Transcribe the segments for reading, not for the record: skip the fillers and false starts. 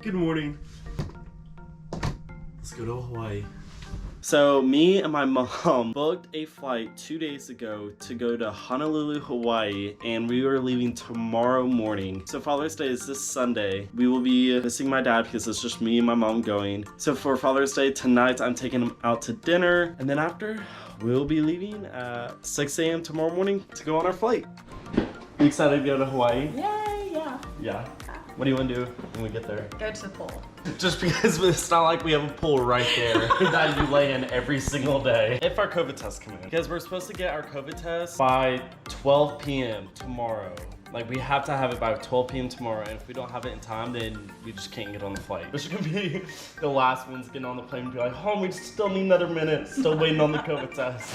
Good morning. Let's go to Hawaii. So me and my mom booked a flight 2 days ago to go to Honolulu, Hawaii, and we are leaving tomorrow morning. So Father's Day is this Sunday. We will be missing my dad because it's just me and my mom going. So for Father's Day tonight, I'm taking him out to dinner, and then after, we'll be leaving at 6 a.m. tomorrow morning to go on our flight. You excited to go to Hawaii? Yay, yeah. Yeah. What do you want to do when we get there? Go to the pool. Just because it's not like we have a pool right there that you lay in every single day. If our COVID tests come in. Because we're supposed to get our COVID test by 12 p.m. tomorrow. Like, we have to have it by 12 p.m. tomorrow, and if we don't have it in time, then we just can't get on the flight. Which could be the last ones getting on the plane and be like, oh, we still need another minute, still waiting on the COVID test.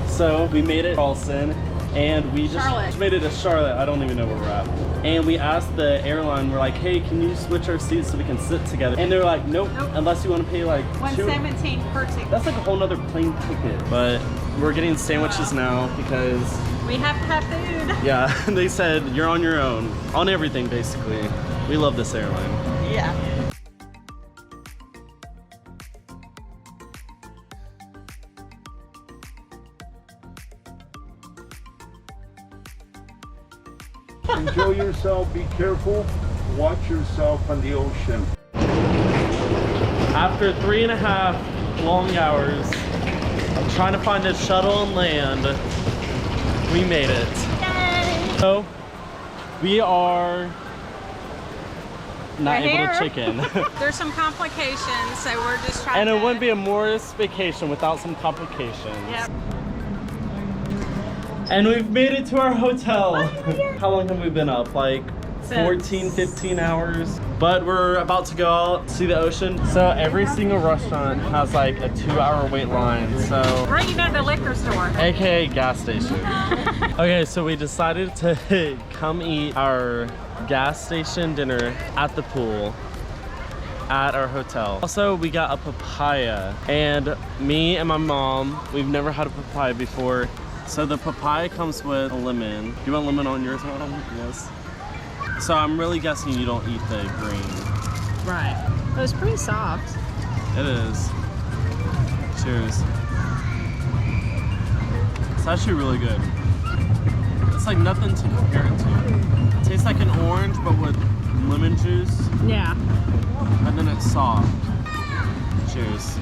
So we made it to Charleston, and we just made it to Charlotte. I don't even know where we're at. And we asked the airline, we're like, hey, can you switch our seats so we can sit together? And they're like, nope, unless you want to pay like $117 per ticket. That's like a whole nother plane ticket. But we're getting sandwiches now because we have to have food. Yeah, they said you're on your own. On everything, basically. We love this airline. Yeah. Enjoy yourself, be careful, watch yourself on the ocean. After 3.5 long hours of trying to find a shuttle and land, we made it. Yay! So, we are not able to check in. There's some complications, so we're just trying And to... it wouldn't be a Morris vacation without some complications. Yep. And we've made it to our hotel. Oh, yeah. How long have we been up? Like 14, 15 hours. But we're about to go out, see the ocean. So every single restaurant has like a 2-hour wait line. So We're going to the liquor store. AKA gas station. Okay, so we decided to come eat our gas station dinner at the pool at our hotel. Also, we got a papaya, and me and my mom, we've never had a papaya before. So the papaya comes with a lemon. Do you want lemon on yours, Mom? Yes. So I'm really guessing you don't eat the green. Right. It was pretty soft. It is. Cheers. It's actually really good. It's like nothing to compare it to. It tastes like an orange, but with lemon juice. Yeah. And then it's soft. Cheers.